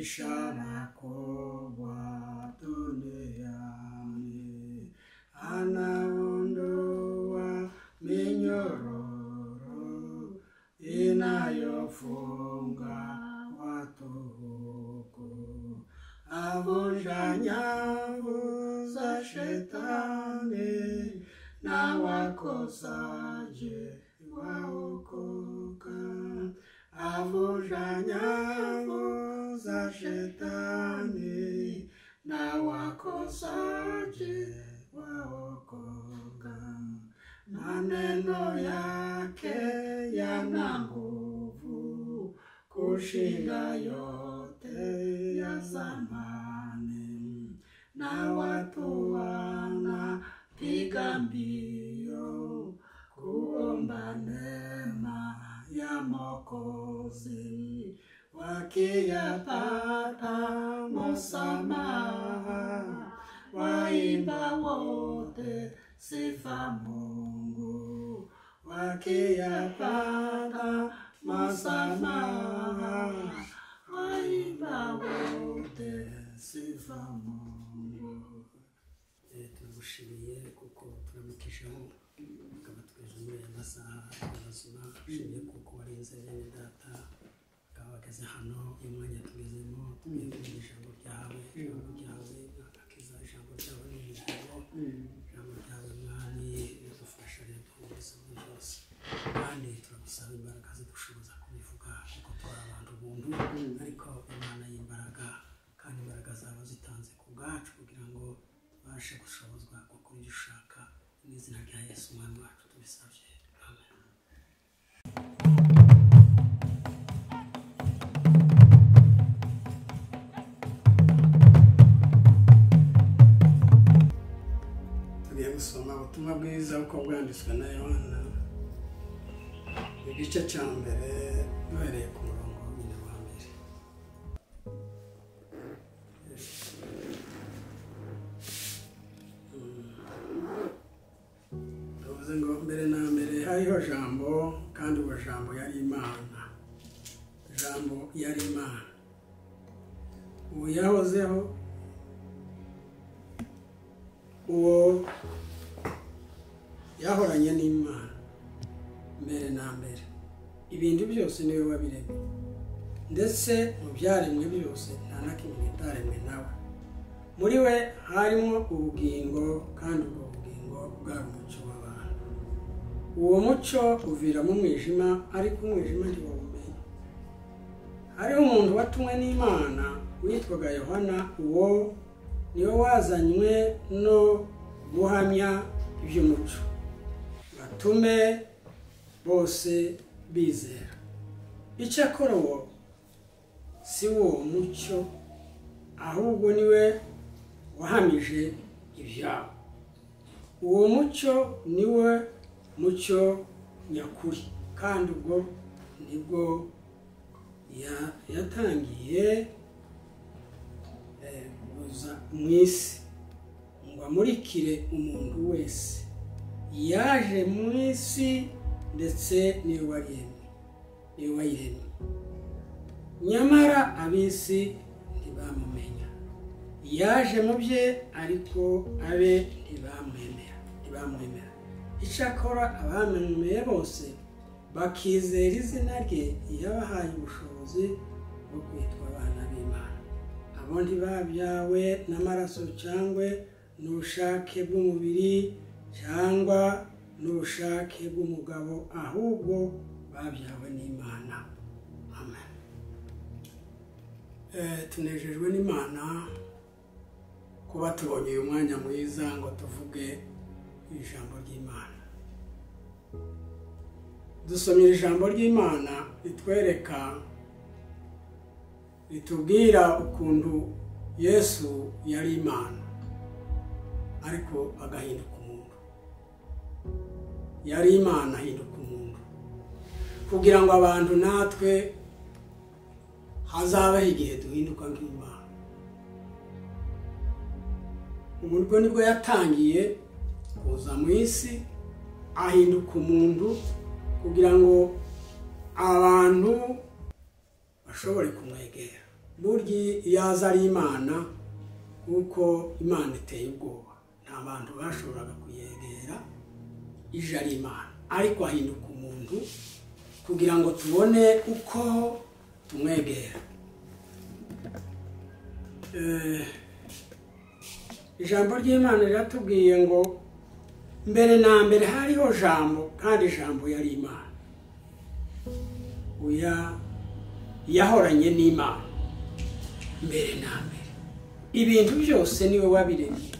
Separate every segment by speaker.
Speaker 1: ishara kubwa duniani, anaondoa minyororo inayofunga watu huku, avunja nyavu za shetani na wakosaji waokoka, avunja nyavu za shetani na wakosaji waokoka. Maneno yake yana nguvu kushinda yote ya zamani, na watu wanapiga mbio kuomba neema ya Mwokozi, wakiyapata msamaha waimba wote sifa Mungu, wakiyapata msamaha waimba wote sifa Mungu. Tugushimiye kuko turamukishaho akaba tweze muri aya masaha y'ubuzima, tugushimiye kuko warinze bene data bageze hano umwanya tugezemo, tugiye ijambo ryawe akiza ijambo ryawe n'umugabo, ijambo ryawe mwami ridufasha rero mu buzima bwose, kandi turagusaba imbaraga zidushoboza kubivuga kuko turi abantu buntu, ariko Imana y'imbaraga, kandi imbaraga zawe zitanze ku bwacu kugira ngo tubashe gushobozwa gukora ibyo ushaka, mu izina rya Yesu umwami wacu tubisabye, amen. Tugiye gusoma ubutumwa bwiza uko bwanditswe na Yohana, igice cya mbere duhereye ku murongo nyine wa mbere. Tuvuze ngo mbere na mbere hariho jambo, kandi uwo jambo yari Imana. Jambo yari Imana, uwo yahozeho, uwo yahoranye n'Imana mbere na mbere. Ibintu byose niwe wabiremye, ndetse mu byaremwe byose nta na kimwe kitaremwe nawe. Muri we harimo ubugingo, kandi ubwo bugingo bwari umucyo w'abantu. Uwo mucyo uvira mu mwijima, ariko umwijima ntiwawumenya. Hariho umuntu watumwe n'Imana witwaga Yohana, uwo niwe wazanywe no guhamya iby'umucyo, batume bose bizera. Icyakora uwo si wo mucyo, ahubwo niwe wahamije ibyawo. Uwo mucyo niwe mucyo nyakuri, kandi ubwo nibwo yatangiye kuza mu isi ngo amurikire umuntu wese. Yaje mu isi ndetse niwe wayiremye, nyamara ab'isi ntibamumenya. Yaje mu bye, ariko abe ntibamwemera. Icyakora abamwemeye bose bakizera izina rye, yabahaye ubushobozi bwo kwitwa abana b'Imana. Abo ntibabyawe n'amaraso cyangwa n'ubushake bw'umubiri cyangwa n'ubushake bw'umugabo, ahubwo babyawe n'Imana. Amen. Tunejejwe n'Imana kuba tubonye uyu mwanya mwiza ngo tuvuge ijambo ry'Imana. Dusomye ijambo ry'Imana ritubwira ukuntu Yesu yari Imana ariko agahinduka umuntu. Yari Imana ahinduka umuntu kugira ngo abantu natwe hazabaho igihe duhinduka nk'Imana. Ubwo nibwo yatangiye kuza mu isi ahinduka umuntu kugira ngo abantu bashobore kumwegera. burya yaza ari Imana kuko Imana iteye ubwoba nta bantu bashoboraga kuyegera ije ari Imana ariko ahinduka umuntu kugira ngo tubone uko tumwegera. Ijambo ry'Imana riratubwiye ngo mbere na mbere hariho jambo kandi jambo yari Imana. Yahoranye n'Imana mbere na mbere. Ibintu byose niwe wabiremye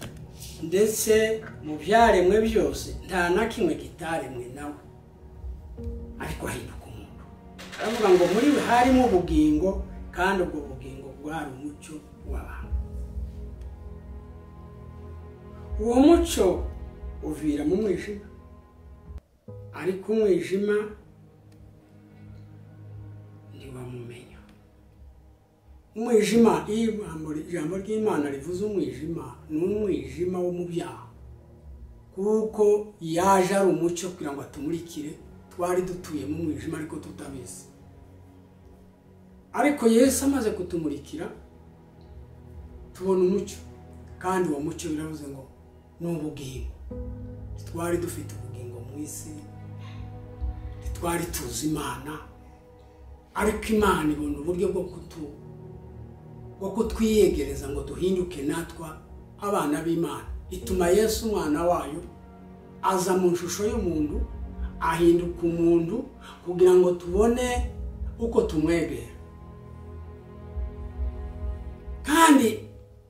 Speaker 1: ndetse mu byaremwe byose nta na kimwe kitaremwe nawe ariko ahinduka umuntu. Aravuga ngo muri we harimo ubugingo kandi ubwo bugingo bwari umucyo w'abantu. Uwo mucyo uvira mu mwijima ariko umwijima ntiwamumenya. Umwijima, ijambo ry'Imana rivuze umwijima, ni umwijima wo mu byaha kuko yaje ari umucyo kugira ngo atumurikire. Twari dutuye mu mwijima ariko tutabizi, ariko Yesu amaze kutumurikira tubona umucyo, kandi uwo mucyo biravuze ngo ni ubugingo. Twari dufite ubugingo mu isi, twari tuzi Imana, ariko Imana ibona uburyo bwo kutwiyegereza ngo duhinduke natwa abana b'Imana. Ituma Yesu umwana wayo aza mu shusho y'umuntu, ahinduka umuntu kugira ngo tubone uko tumwegera. Kandi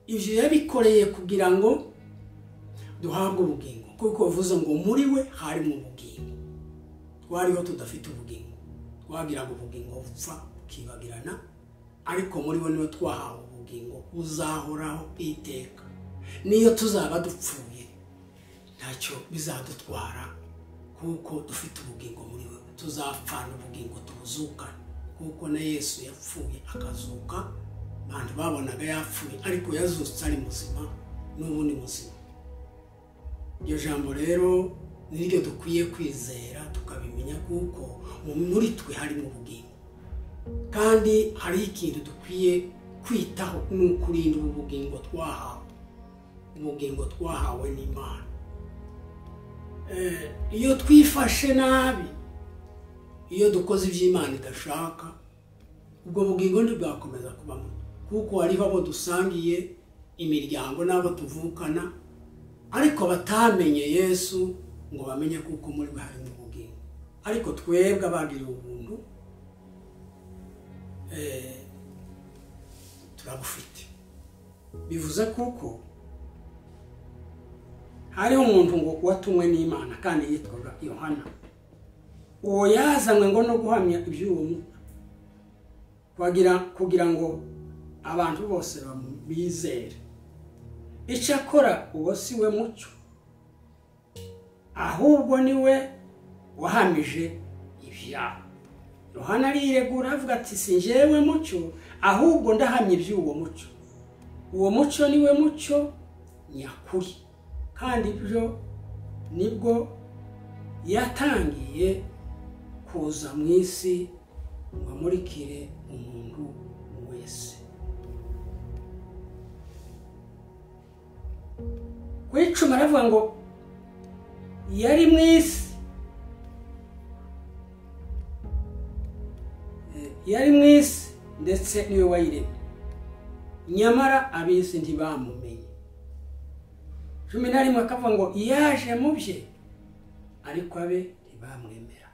Speaker 1: ibyo yabikoreye kugira ngo duhabwe ubugingo, kuko bivuze ngo muri we harimo ubugingo. Twariho tudafite ubugingo, twagiraga ubugingo bupfa bukibagirana, ariko muri we niwe twahawe ubugingo buzahoraho iteka. Niyo tuzaba dupfuye ntacyo bizadutwara kuko dufite ubugingo muri we. Tuzapfana ubugingo tubuzukane kuko na Yesu yapfuye akazuka. Abantu babonaga yapfuye ariko yazutse ari muzima, n'ubu ni muzima. Iryo jambo rero niryo dukwiye kwizera tukabimenya kuko muri twe harimo ubugingo. Kandi hari ikintu dukwiye kwitaho, ni ukurinda ubu bugingo twahawe. Ubugingo twahawe n'Imana. Iyo twifashe nabi, iyo dukoze iby'Imana idashaka, ubwo bugingo ntibwakomeza kubamo, kuko hariho abo dusangiye imiryango n'abo tuvukana ariko batamenye Yesu ngo bamenye kuko muri we harimo ubugingo. Ariko twebwe abagiriwe ubuntu turabufite. Bivuze kuko hariho umuntu ngo watumwe n'Imana kandi yitwaga Yohana. Uwo yazanywe ngo no guhamya iby'uwo mucyo kugira ngo abantu bose bamwizere. Icyo akora uwo si we mucyo, ahubwo ni we wahamije ibyaha. Yohana ariregura avuga ati si njyewe mucyo, ahubwo ndahamya iby'uwo mucyo. Uwo mucyo ni we mucyo nyakuri, kandi ibyo nibwo yatangiye kuza mu isi ngo amurikire umuntu wese. Ku icumi aravuga ngo yari mu isi, yari mu isi ndetse niwe wayiremye, nyamara ab'isi ntibamumenye. 11 akavuga ngo yaje mu bye ariko abe ntibamwemera.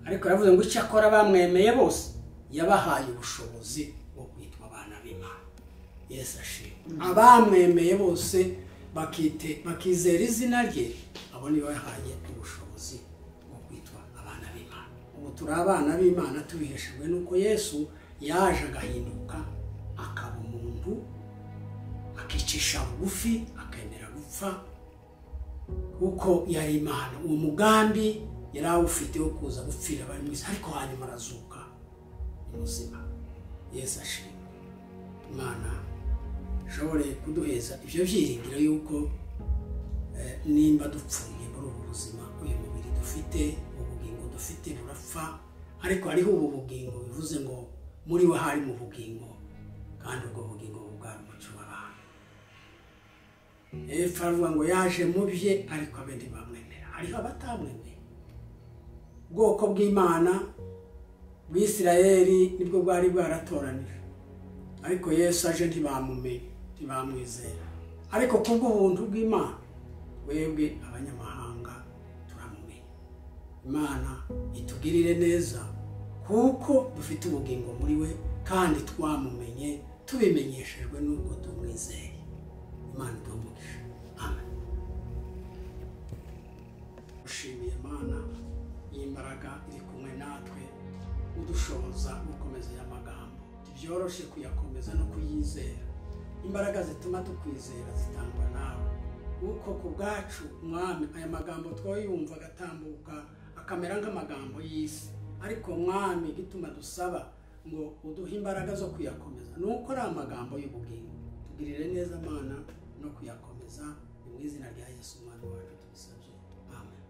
Speaker 1: Ariko yavuze ngo icyo akora bamwemeye bose, yabahaye ubushobozi bwo kwitwa abana b'Imana. Yesu ashimwe. Abamwemeye bose bakizera izina rye, abo nibo yahaye ubushobozi bwo kwitwa abana b'Imana. Ubu turi abana b'Imana tubiheshejwe nuko Yesu yaje agahinduka akaba umuntu, akicisha bugufi, akemera gupfa kuko yari Imana. Uwo mugambi yari awufite wo kuza gupfira abari mu isi, ariko hanyuma arazuka ni muzima. Yesu ashimwe. Imana ishobore kuduheza ibyo byiringiro yuko nimba dupfuye muri ubu buzima, uyu mubiri dufite, ubugingo dufite burapfa, ariko hariho ubu bugingo bivuze ngo muri we hari mu bugingo kandi ubwo bugingo bwari umuco w'abantu. Hepfo aravuga ngo yaje mu bye ariko abe ntibamwemera. Hariho abatamwemeye. Ubwoko bw'Imana bw'Isirayeli nibwo bwari bwaratoranije, ariko Yesu aje ntibamumenye, ntibamwizera. Ariko kubw'ubuntu bw'Imana webwe abanyamahanga turamumenye. Imana itugirire neza kuko dufite ubugingo muri we kandi twamumenye tubimenyeshejwe n'ubwo tumwizeye. Imana idumugishe. Amen. Ushimiye Imana y'imbaraga iri kumwe natwe udushoboza gukomeza aya magambo. Byoroshye kuyakomeza no kuyizera. Imbaraga zituma tukwizera zitangwa nawe. Uko ku bwacu Mwami aya magambo twoyumva agatambuka akamera nk'amagambo y'isi, ariko Mwami gituma dusaba ngo uduhe imbaraga zo kuyakomeza nuko ari amagambo y'ubugingo. Tugirire neza Mana no kuyakomeza mu izina rya Yesu Umwami wacu tubisabye. Amen.